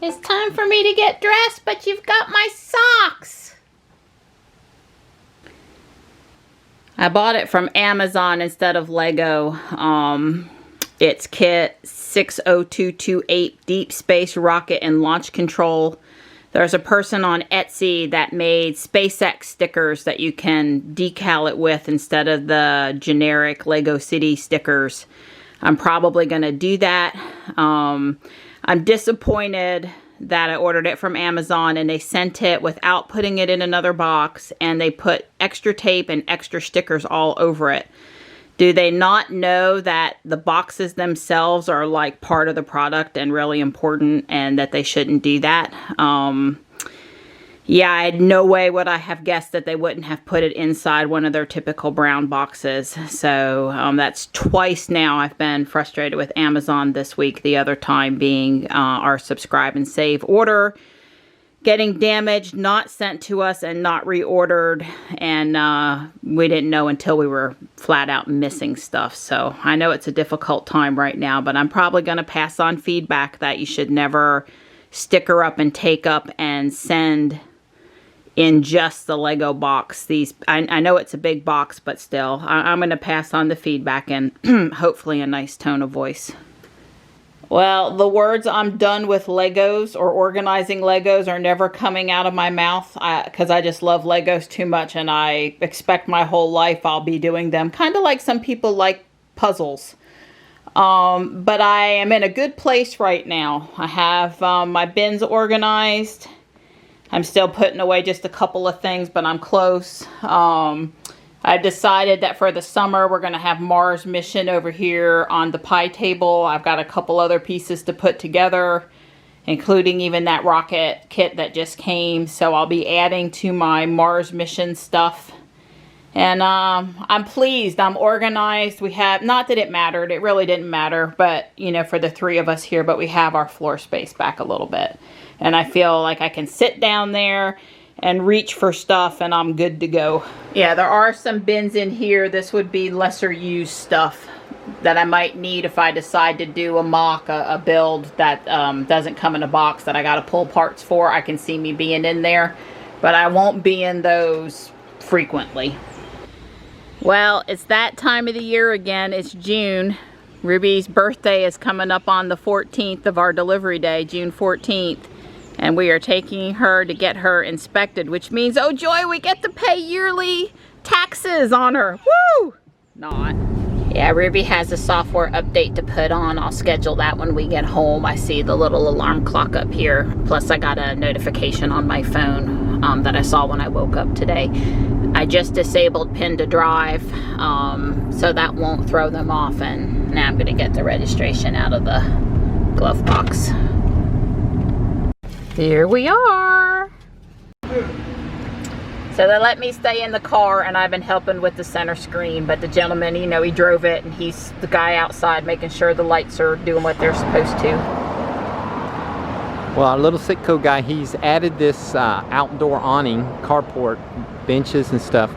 It's time for me to get dressed, but you've got my socks. I bought it from Amazon instead of Lego. It's kit 60228 Deep Space Rocket and Launch Control. There's a person on Etsy that made SpaceX stickers that you can decal it with instead of the generic Lego City stickers. I'm probably going to do that. I'm disappointed that I ordered it from Amazon and they sent it without putting it in another box, and they put extra tape and extra stickers all over it. Do they not know that the boxes themselves are like part of the product and really important, and that they shouldn't do that? Yeah, I had no way would I have guessed that they wouldn't have put it inside one of their typical brown boxes. So that's twice now I've been frustrated with Amazon this week. The other time being our subscribe and save order getting damaged, not sent to us, and not reordered. And we didn't know until we were flat out missing stuff. So I know it's a difficult time right now, but I'm probably going to pass on feedback that you should never sticker up and take up and send in just the Lego box. I know it's a big box, but still, I'm going to pass on the feedback and hopefully a nice tone of voice. Well, the words "I'm done with Legos" or organizing Legos are never coming out of my mouth because I just love Legos too much, and I expect my whole life I'll be doing them. Kind of like some people like puzzles. But I am in a good place right now. I have my bins organized. I'm still putting away just a couple of things, but I'm close. I've decided that for the summer, we're going to have Mars mission over here on the pie table. I've got a couple other pieces to put together, including even that rocket kit that just came. So I'll be adding to my Mars mission stuff. And I'm pleased. I'm organized. We have, not that it mattered. It really didn't matter, but, you know, for the three of us here, but we have our floor space back a little bit. And I feel like I can sit down there and reach for stuff and I'm good to go. Yeah, there are some bins in here. This would be lesser used stuff that I might need if I decide to do a mock, a build that doesn't come in a box that I got to pull parts for. I can see me being in there, but I won't be in those frequently. Well, it's that time of the year again. It's June. Ruby's birthday is coming up on the 14th of our delivery day, June 14th. And we are taking her to get her inspected, which means, oh joy, we get to pay yearly taxes on her. Woo! Not. Yeah, Ruby has a software update to put on. I'll schedule that when we get home. I see the little alarm clock up here. Plus I got a notification on my phone that I saw when I woke up today. I just disabled pin to drive, so that won't throw them off. And now I'm gonna get the registration out of the glove box. Here we are. So they let me stay in the car, and I've been helping with the center screen, but the gentleman, you know, he drove it, and he's the guy outside making sure the lights are doing what they're supposed to. Well, our little Sitco guy, he's added this outdoor awning, carport, benches and stuff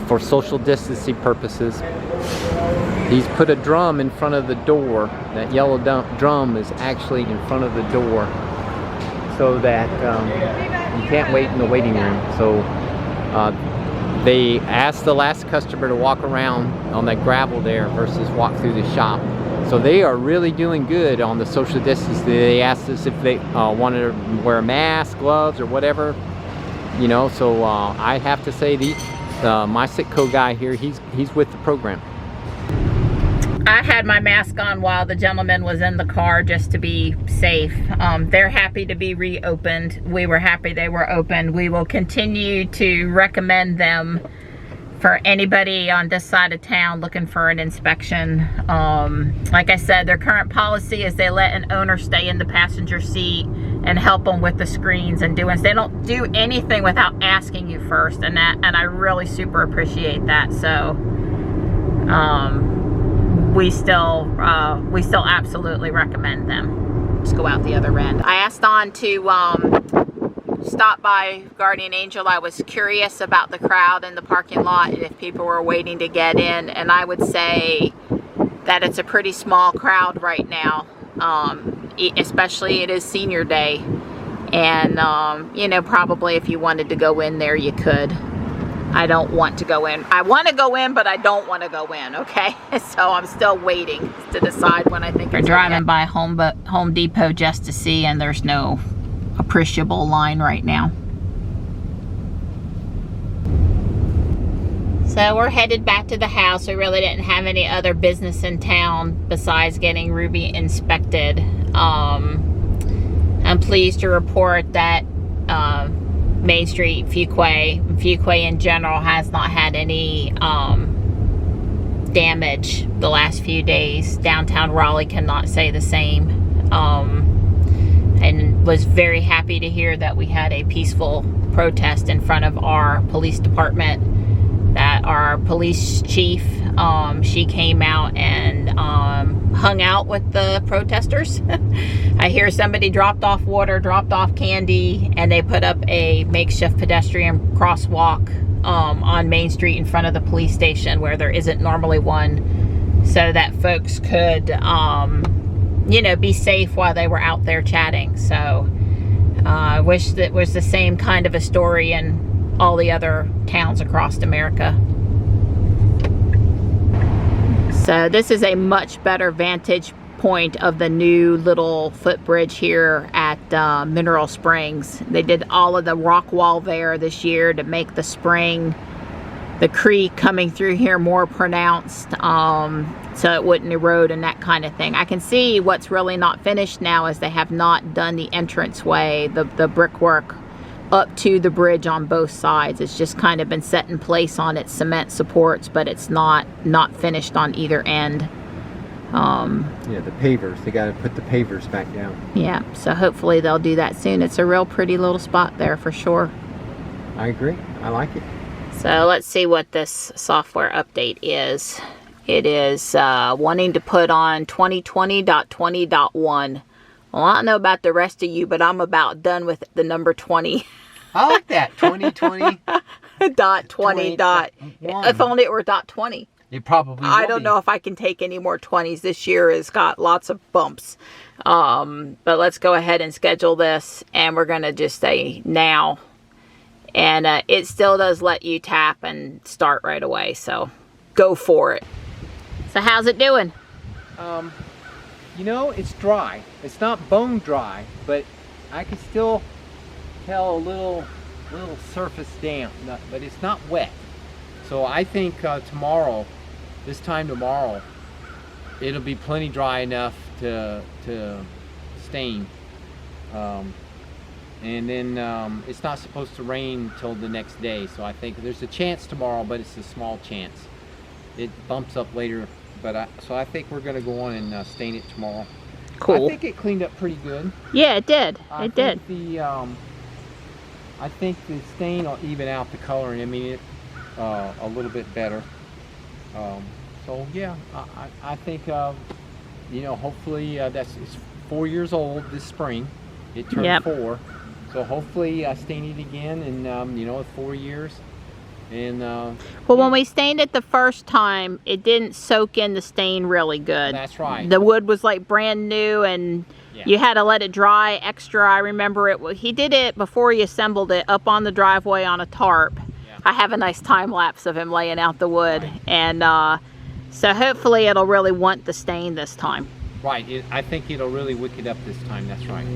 for social distancing purposes. He's put a drum in front of the door. That yellow drum is actually in front of the door, so that you can't wait in the waiting room. So they asked the last customer to walk around on that gravel there versus walk through the shop. So they are really doing good on the social distance. They asked us if they wanted to wear a mask, gloves, or whatever, you know. So I have to say, my Sitco guy here, he's with the program. I had my mask on while the gentleman was in the car just to be safe. They're happy to be reopened. We were happy they were open. We will continue to recommend them for anybody on this side of town looking for an inspection. Like I said, their current policy is they let an owner stay in the passenger seat and help them with the screens and doing. They don't do anything without asking you first, and I really super appreciate that. So we still absolutely recommend them. Let's go out the other end. I asked Don to stop by Guardian Angel. I was curious about the crowd in the parking lot and if people were waiting to get in, and I would say that it's a pretty small crowd right now. especially it is senior day. And, you know, probably if you wanted to go in there, you could. I don't want to go in. I want to go in, but I don't want to go in, okay? So I'm still waiting to decide when I think. We're driving by Home Depot just to see, and there's no appreciable line right now. So we're headed back to the house. We really didn't have any other business in town besides getting Ruby inspected. I'm pleased to report that Main Street, Fuquay in general has not had any damage the last few days. Downtown Raleigh cannot say the same. And was very happy to hear that we had a peaceful protest in front of our police department. That our police chief, she came out and hung out with the protesters. I hear somebody dropped off water, dropped off candy, and they put up a makeshift pedestrian crosswalk on Main Street in front of the police station where there isn't normally one, so that folks could, you know, be safe while they were out there chatting. So I wish that was the same kind of a story in all the other towns across America. So this is a much better vantage point of the new little footbridge here at Mineral Springs. They did all of the rock wall there this year to make the spring, the creek coming through here more pronounced, so it wouldn't erode and that kind of thing. I can see what's really not finished now is they have not done the entranceway, the brickwork up to the bridge on both sides. It's just kind of been set in place on its cement supports, but it's not finished on either end. Yeah, the pavers, they got to put the pavers back down. Yeah, so hopefully they'll do that soon. It's a real pretty little spot there for sure. I agree, I like it. So let's see what this software update is. It is wanting to put on 2020.20.1. Well, I don't know about the rest of you, but I'm about done with the number 20. I like that, 2020. dot 20 dot. If only it were dot 20. It probably will I don't know if I can take any more 20s. This year has got lots of bumps. But let's go ahead and schedule this, and we're going to just say now. And it still does let you tap and start right away, so go for it. So how's it doing? You know, it's dry. It's not bone dry, but I can still tell a little surface damp, but it's not wet. So I think tomorrow, this time tomorrow, it'll be plenty dry enough to stain. And then it's not supposed to rain till the next day, so I think there's a chance tomorrow, but it's a small chance. It bumps up later. But so I think we're going to go on and stain it tomorrow. Cool. I think it cleaned up pretty good. Yeah, it did. It did. I think the stain will even out the coloring. I mean, it a little bit better. So yeah, I think you know, hopefully it's 4 years old this spring. It turned 4, so hopefully I stain it again, and you know, 4 years. And well, when we stained it the first time, it didn't soak in the stain really good. That's right. The wood was like brand new, and you had to let it dry extra. I remember he did it before he assembled it up on the driveway on a tarp. I have a nice time lapse of him laying out the wood, and so hopefully it'll really want the stain this time. Right. I think it'll really wick it up this time. That's right.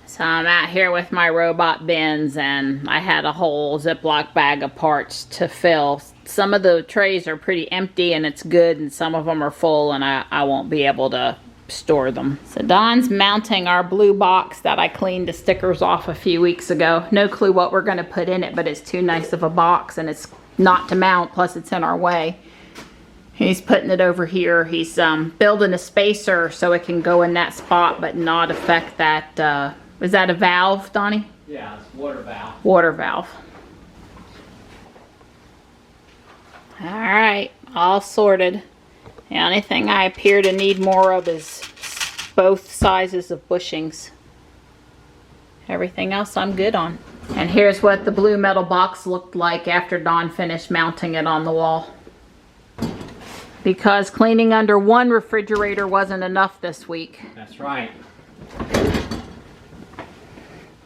So I'm out here with my robot bins, and I had a whole Ziploc bag of parts to fill. Some of the trays are pretty empty and it's good, and some of them are full, and I won't be able to store them. So Don's mounting our blue box that I cleaned the stickers off a few weeks ago. No clue what we're going to put in it, but it's too nice of a box, and it's not to mount, plus it's in our way. He's putting it over here. He's building a spacer so it can go in that spot but not affect that. Is that a valve, Donnie? Yeah, it's water valve. Water valve. Alright, all sorted. The only thing I appear to need more of is both sizes of bushings. Everything else I'm good on. And here's what the blue metal box looked like after Don finished mounting it on the wall. Because cleaning under one refrigerator wasn't enough this week. That's right.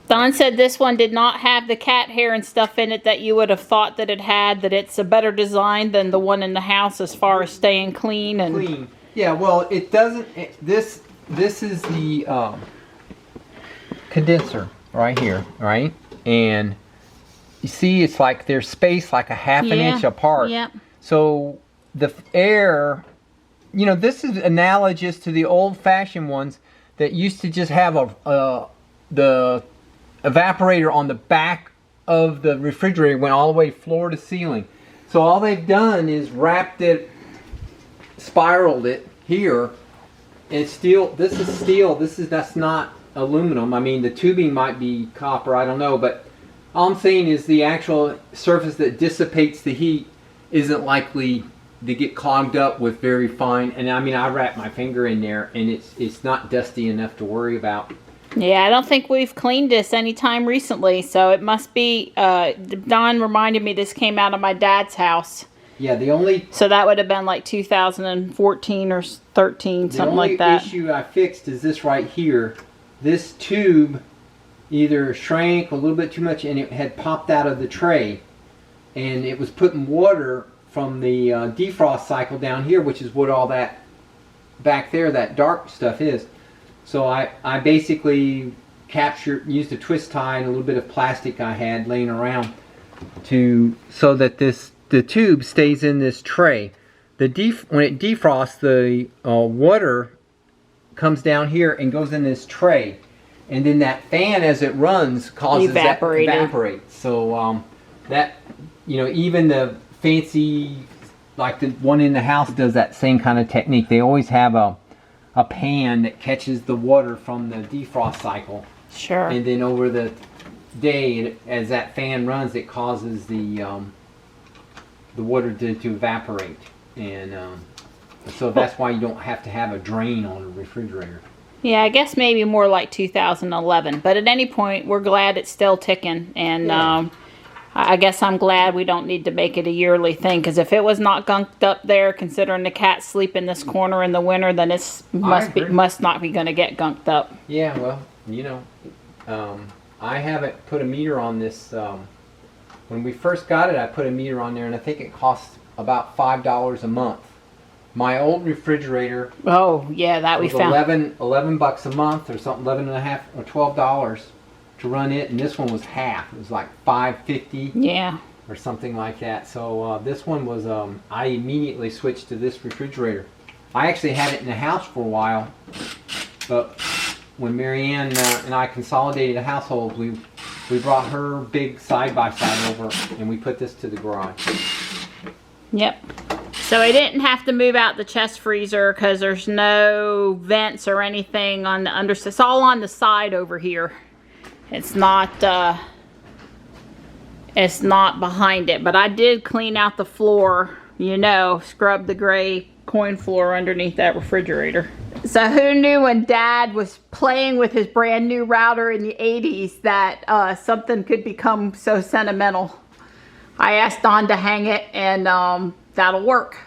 Don said this one did not have the cat hair and stuff in it that you would have thought that it had, that it's a better design than the one in the house as far as staying clean. And clean. Yeah, well, it doesn't, this is the condenser right here, right? And you see it's like there's space like a half an inch apart. Yep. So the air, you know, this is analogous to the old-fashioned ones that used to just have the evaporator on the back of the refrigerator, went all the way floor to ceiling. So all they've done is wrapped it, spiraled it here, and steel. This is steel. That's not aluminum. I mean, the tubing might be copper, I don't know, but all I'm saying is the actual surface that dissipates the heat isn't likely to get clogged up with very fine. And I mean, I wrapped my finger in there, and it's not dusty enough to worry about. Yeah, I don't think we've cleaned this anytime recently, so it must be, Don reminded me this came out of my dad's house. Yeah, the only... So that would have been like 2014 or 13, something like that. The only issue I fixed is this right here. This tube either shrank a little bit too much and it had popped out of the tray. And it was putting water from the defrost cycle down here, which is what all that back there, that dark stuff is. So I basically used a twist tie and a little bit of plastic I had laying around so that the tube stays in this tray. When it defrosts, the water comes down here and goes in this tray, and then that fan as it runs causes that to evaporate. So that, you know, even the fancy, like the one in the house does that same kind of technique. They always have a pan that catches the water from the defrost cycle. Sure. And then over the day, as that fan runs, it causes the water to evaporate. And so that's why you don't have to have a drain on a refrigerator. Yeah, I guess maybe more like 2011. But at any point, we're glad it's still ticking. And yeah. I guess I'm glad we don't need to make it a yearly thing, because if it was not gunked up there, considering the cats sleep in this corner in the winter, then it must not be going to get gunked up. Yeah, well, you know, I haven't put a meter on this. When we first got it, I put a meter on there, and I think it costs about $5 a month. My old refrigerator. Oh yeah, that we found. $11 a month or something, $11.50 or $12 to run it, and this one was half. It was like $5.50. Yeah. Or something like that. So this one was. I immediately switched to this refrigerator. I actually had it in the house for a while, but when Marianne and I consolidated a household, we brought her big side-by-side over, and we put this to the garage. Yep. So I didn't have to move out the chest freezer because there's no vents or anything on the underside. It's all on the side over here. It's not behind it. But I did clean out the floor, you know, scrub the gray coin floor underneath that refrigerator. So who knew when Dad was playing with his brand new router in the 80s that something could become so sentimental. I asked Don to hang it, and that'll work.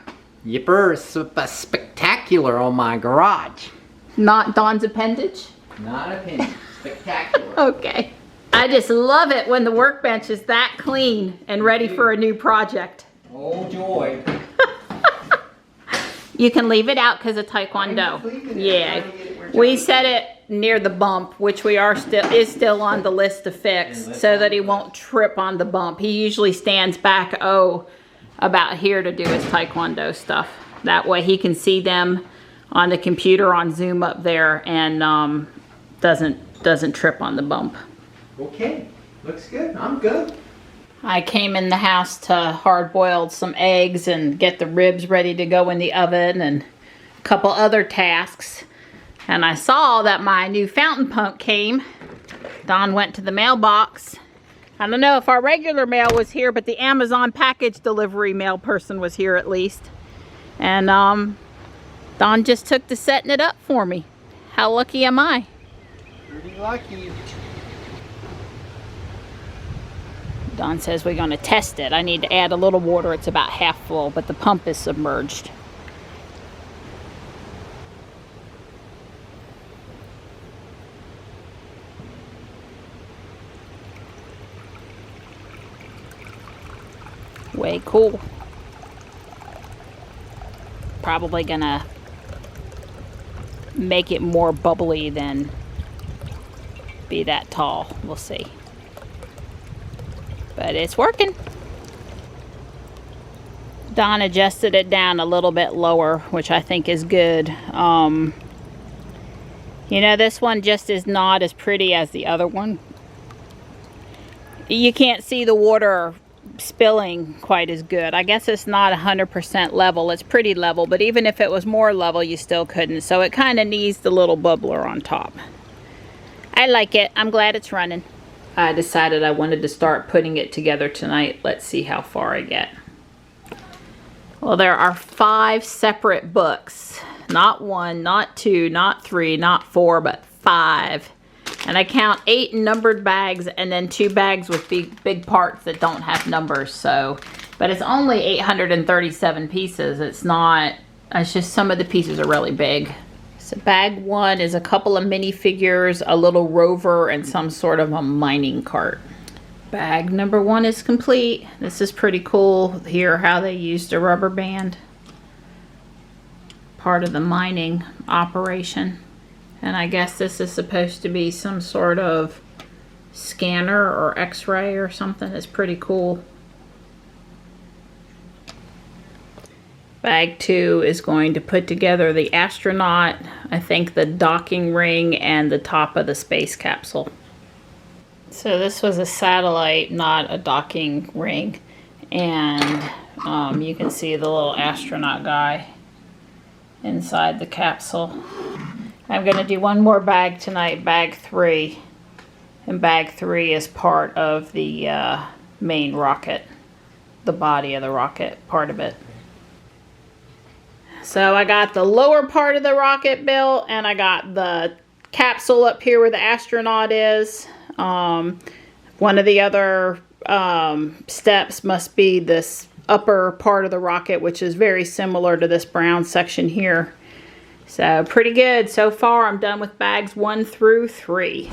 Yipper, it's spectacular on my garage. Not Don's appendage? Not appendage. Spectacular. Okay. I just love it when the workbench is that clean and ready for a new project. Oh, joy. You can leave it out because of Taekwondo. Yeah. We set it near the bump, which is still on the list to fix, so that he won't trip on the bump. He usually stands back, about here to do his Taekwondo stuff. That way he can see them on the computer on Zoom up there and doesn't trip on the bump. Okay, looks good. I'm good. I came in the house to hard-boil some eggs and get the ribs ready to go in the oven and a couple other tasks. And I saw that my new fountain pump came. Don went to the mailbox. I don't know if our regular mail was here, but the Amazon package delivery mail person was here at least. And Don just took to setting it up for me. How lucky am I? Pretty lucky. Don says we're going to test it. I need to add a little water. It's about half full, but the pump is submerged. Way cool. Probably gonna make it more bubbly than be that tall. We'll see. But it's working. Don adjusted it down a little bit lower, which I think is good. You know, this one just is not as pretty as the other one. You can't see the water spilling quite as good. I guess it's not 100% level. It's pretty level, but even if it was more level, you still couldn't. So it kind of needs the little bubbler on top. I like it. I'm glad it's running. I decided I wanted to start putting it together tonight. Let's see how far I get. Well, there are 5 separate books. Not 1, not 2, not 3, not 4, but 5. And I count 8 numbered bags and then 2 bags with big parts that don't have numbers. So, but it's only 837 pieces. It's just some of the pieces are really big. So bag 1 is a couple of minifigures, a little rover, and some sort of a mining cart. Bag number 1 is complete. This is pretty cool here how they used a rubber band. Part of the mining operation. And I guess this is supposed to be some sort of scanner or x-ray or something. It's pretty cool. Bag 2 is going to put together the astronaut, I think the docking ring, and the top of the space capsule. So this was a satellite, not a docking ring. And you can see the little astronaut guy inside the capsule. I'm going to do one more bag tonight, bag 3. And bag 3 is part of the main rocket, the body of the rocket, part of it. So I got the lower part of the rocket built, and I got the capsule up here where the astronaut is. One of the other steps must be this upper part of the rocket, which is very similar to this brown section here. So pretty good so far. I'm done with bags 1 through 3.